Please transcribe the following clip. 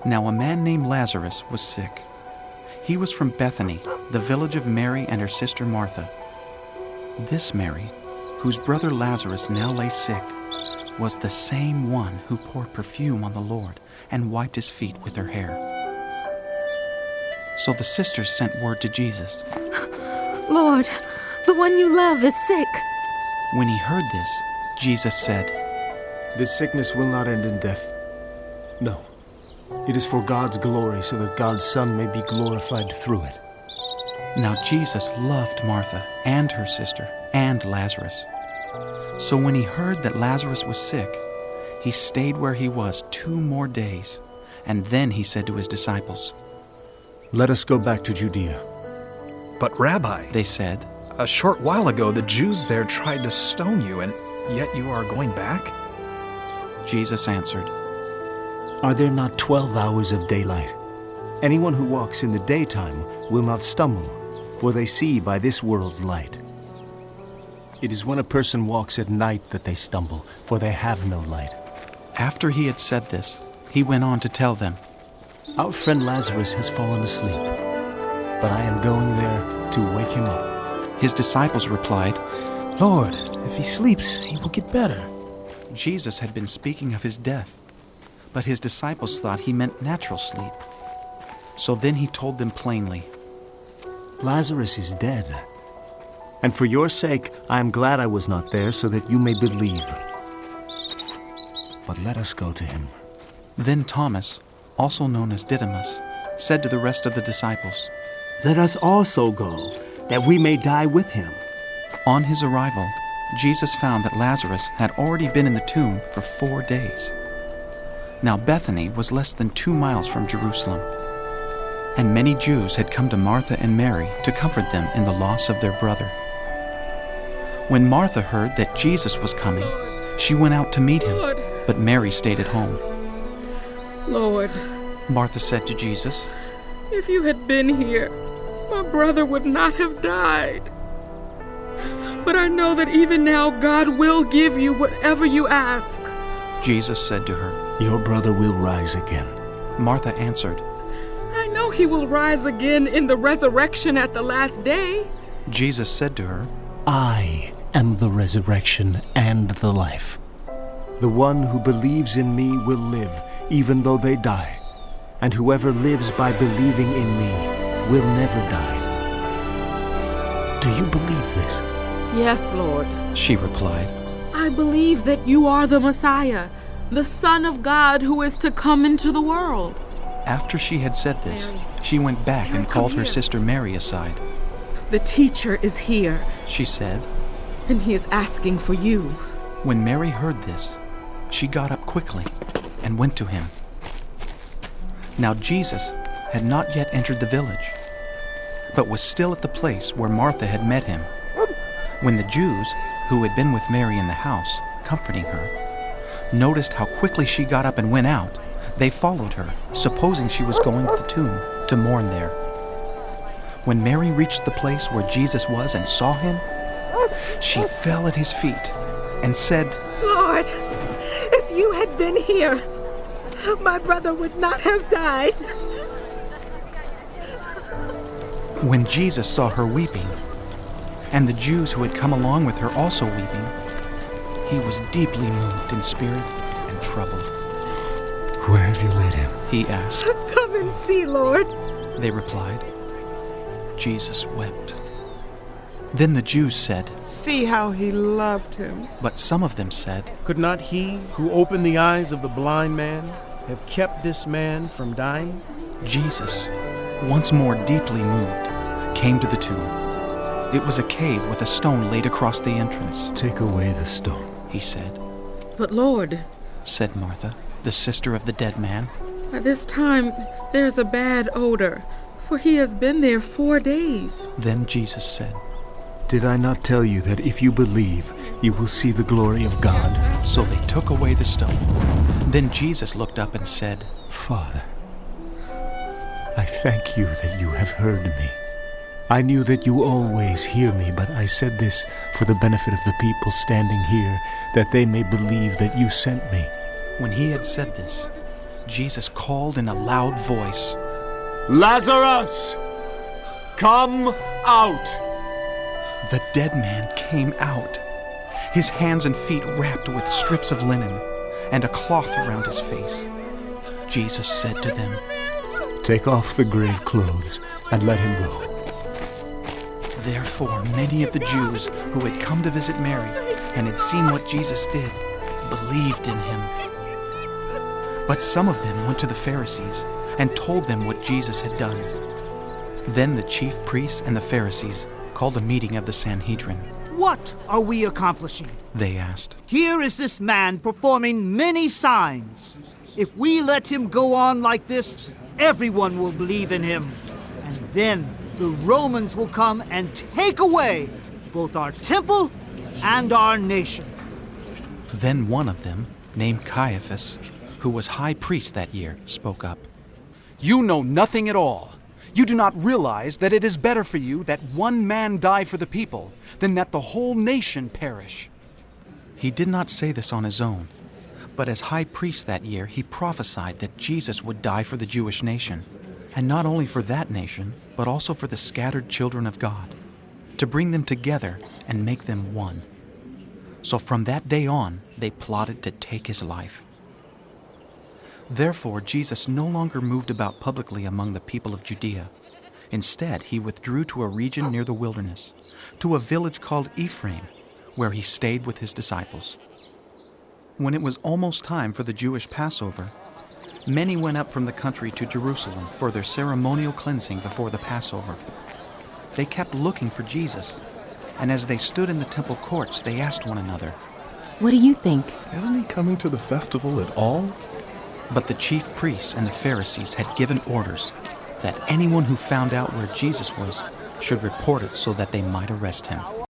Now a man named Lazarus was sick. He was from Bethany, the village of Mary and her sister Martha. This Mary, whose brother Lazarus now lay sick, was the same one who poured perfume on the Lord and wiped his feet with her hair. So the sisters sent word to Jesus. Lord, the one you love is sick. When he heard this, Jesus said, This sickness will not end in death. No. It is for God's glory, so that God's Son may be glorified through it. Now Jesus loved Martha and her sister and Lazarus. So when he heard that Lazarus was sick, he stayed where he was 2 more days, and then he said to his disciples, Let us go back to Judea. But Rabbi, they said, a short while ago the Jews there tried to stone you, and yet you are going back? Jesus answered, Are there not 12 hours of daylight? Anyone who walks in the daytime will not stumble, for they see by this world's light. It is when a person walks at night that they stumble, for they have no light. After he had said this, he went on to tell them, Our friend Lazarus has fallen asleep, but I am going there to wake him up. His disciples replied, Lord, if he sleeps, he will get better. Jesus had been speaking of his death, but his disciples thought he meant natural sleep. So then he told them plainly, Lazarus is dead, and for your sake I am glad I was not there, so that you may believe. But let us go to him. Then Thomas, also known as Didymus, said to the rest of the disciples, Let us also go, that we may die with him. On his arrival, Jesus found that Lazarus had already been in the tomb for 4 days. Now Bethany was less than 2 miles from Jerusalem, and many Jews had come to Martha and Mary to comfort them in the loss of their brother. When Martha heard that Jesus was coming, she went out to meet him, but Mary stayed at home. Lord, Martha said to Jesus, if you had been here, my brother would not have died. But I know that even now God will give you whatever you ask. Jesus said to her, Your brother will rise again. Martha answered, I know he will rise again in the resurrection at the last day. Jesus said to her, I am the resurrection and the life. The one who believes in me will live, even though they die. And whoever lives by believing in me will never die. Do you believe this? Yes, Lord, she replied. I believe that you are the Messiah, the Son of God who is to come into the world. After she had said this, she went back and called her sister Mary aside. The teacher is here, She said. and he is asking for you. When Mary heard this, she got up quickly and went to him. Now Jesus had not yet entered the village, but was still at the place where Martha had met him. When the Jews, who had been with Mary in the house, comforting her, noticed how quickly she got up and went out, they followed her, supposing she was going to the tomb to mourn there. When Mary reached the place where Jesus was and saw him, she fell at his feet and said, Lord, if you had been here, my brother would not have died. When Jesus saw her weeping, and the Jews who had come along with her also weeping, he was deeply moved in spirit and troubled. Where have you laid him? He asked. Come and see, Lord. They replied. Jesus wept. Then the Jews said, See how he loved him. but some of them said, Could not he who opened the eyes of the blind man have kept this man from dying? Jesus, once more deeply moved, came to the tomb. It was a cave with a stone laid across the entrance. Take away the stone. He said, But Lord, said Martha, the sister of the dead man. at this time there's a bad odor, for he has been there 4 days. Then Jesus said, Did I not tell you that if you believe, you will see the glory of God? So they took away the stone. Then Jesus looked up and said, Father, I thank you that you have heard me. I knew that you always hear me, but I said this for the benefit of the people standing here, that they may believe that you sent me. When he had said this, Jesus called in a loud voice, Lazarus, come out! The dead man came out, his hands and feet wrapped with strips of linen and a cloth around his face. Jesus said to them, Take off the grave clothes and let him go. Therefore many of the Jews who had come to visit Mary and had seen what Jesus did believed in him. But some of them went to the Pharisees and told them what Jesus had done. Then the chief priests and the Pharisees called a meeting of the Sanhedrin. What are we accomplishing? They asked. Here is this man performing many signs. If we let him go on like this, everyone will believe in him. And then the Romans will come and take away both our temple and our nation. Then one of them, named Caiaphas, who was high priest that year, spoke up. You know nothing at all. You do not realize that it is better for you that one man die for the people than that the whole nation perish. He did not say this on his own, but as high priest that year, he prophesied that Jesus would die for the Jewish nation, and not only for that nation, but also for the scattered children of God, to bring them together and make them one. So from that day on, they plotted to take his life. Therefore, Jesus no longer moved about publicly among the people of Judea. Instead, he withdrew to a region near the wilderness, to a village called Ephraim, where he stayed with his disciples. When it was almost time for the Jewish Passover, many went up from the country to Jerusalem for their ceremonial cleansing before the Passover. They kept looking for Jesus, and as they stood in the temple courts, they asked one another, What do you think? Isn't he coming to the festival at all? But the chief priests and the Pharisees had given orders that anyone who found out where Jesus was should report it so that they might arrest him.